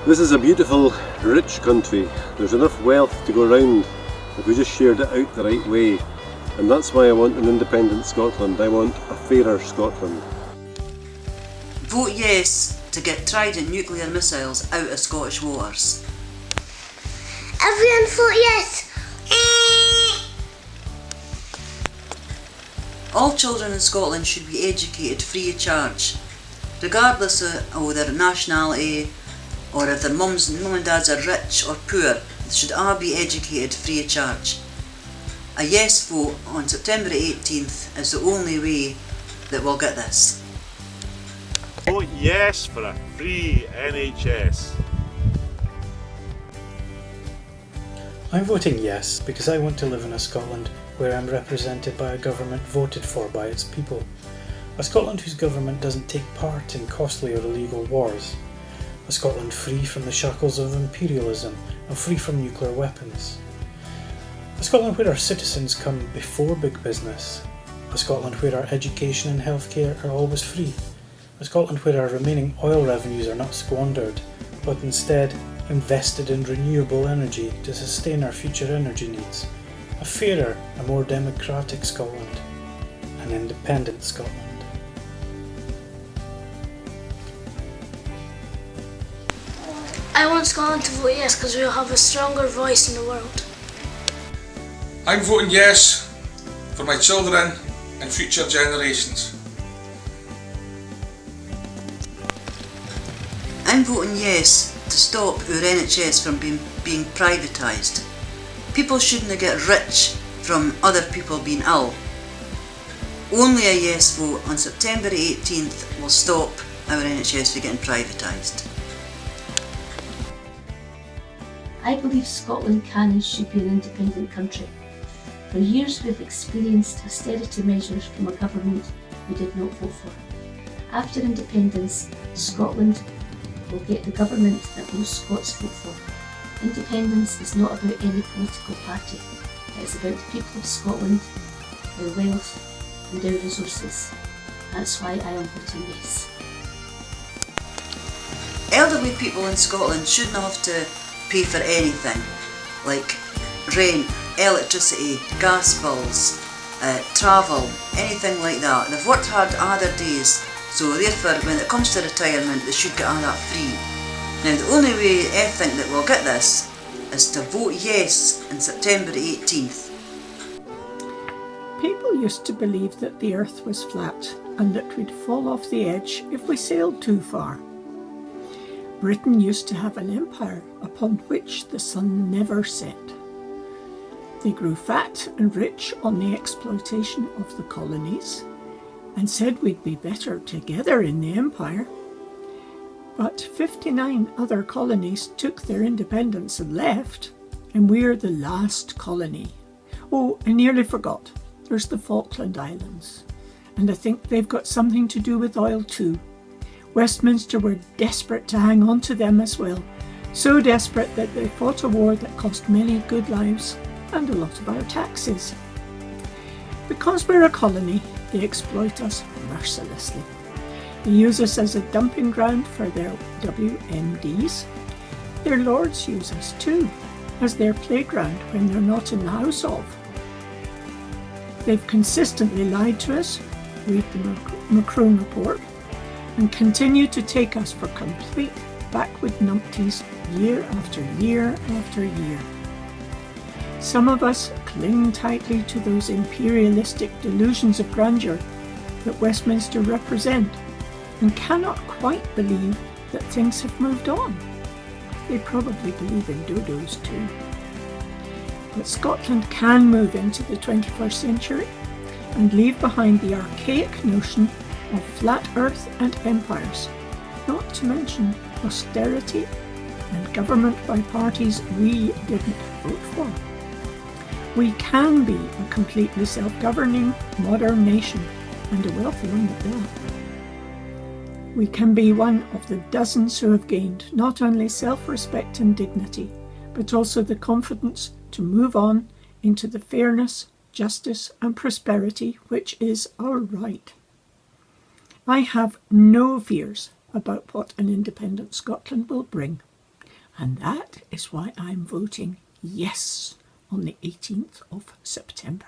This is a beautiful, rich country. There's enough wealth to go around if we just shared it out the right way. And that's why I want an independent Scotland. I want a fairer Scotland. Vote yes to get Trident nuclear missiles out of Scottish waters. Everyone vote yes! All children in Scotland should be educated free of charge, regardless of their nationality, or if their mum and dads are rich or poor. They should all be educated free of charge. A yes vote on September 18th is the only way that we'll get this. Vote yes for a free NHS. I'm voting yes because I want to live in a Scotland where I'm represented by a government voted for by its people. A Scotland whose government doesn't take part in costly or illegal wars. A Scotland free from the shackles of imperialism and free from nuclear weapons. A Scotland where our citizens come before big business. A Scotland where our education and healthcare are always free. A Scotland where our remaining oil revenues are not squandered, but instead invested in renewable energy to sustain our future energy needs. A fairer, a more democratic Scotland. An independent Scotland. I want Scotland to vote yes because we'll have a stronger voice in the world. I'm voting yes for my children and future generations. I'm voting yes to stop our NHS from being privatised. People shouldn't get rich from other people being ill. Only a yes vote on September 18th will stop our NHS from getting privatised. I believe Scotland can and should be an independent country. For years we've experienced austerity measures from a government we did not vote for. After independence, Scotland will get the government that most Scots vote for. Independence is not about any political party. It is about the people of Scotland, their wealth and their resources. That's why I am voting yes. Elderly people in Scotland shouldn't have to pay for anything, like rent, electricity, gas bills, travel, anything like that. They've worked hard all their days, so therefore when it comes to retirement they should get all that free. Now the only way I think that we'll get this is to vote yes on September 18th. People used to believe that the earth was flat and that we'd fall off the edge if we sailed too far. Britain used to have an empire upon which the sun never set. They grew fat and rich on the exploitation of the colonies and said we'd be better together in the empire. But 59 other colonies took their independence and left, and we're the last colony. Oh, I nearly forgot. There's the Falkland Islands, and I think they've got something to do with oil too. Westminster were desperate to hang on to them as well, so desperate that they fought a war that cost many good lives and a lot of our taxes. Because we're a colony, they exploit us mercilessly. They use us as a dumping ground for their WMDs. Their lords use us too, as their playground when they're not in the house of. They've consistently lied to us, read the Macron report, and continue to take us for complete backward numpties year after year after year. Some of us cling tightly to those imperialistic delusions of grandeur that Westminster represent and cannot quite believe that things have moved on. They probably believe in dodos too. But Scotland can move into the 21st century and leave behind the archaic notion of flat earth and empires, not to mention austerity and government by parties we didn't vote for. We can be a completely self-governing modern nation, and a wealthy one at that. We can be one of the dozens who have gained not only self-respect and dignity, but also the confidence to move on into the fairness, justice and prosperity which is our right. I have no fears about what an independent Scotland will bring. And that is why I'm voting yes on the 18th of September.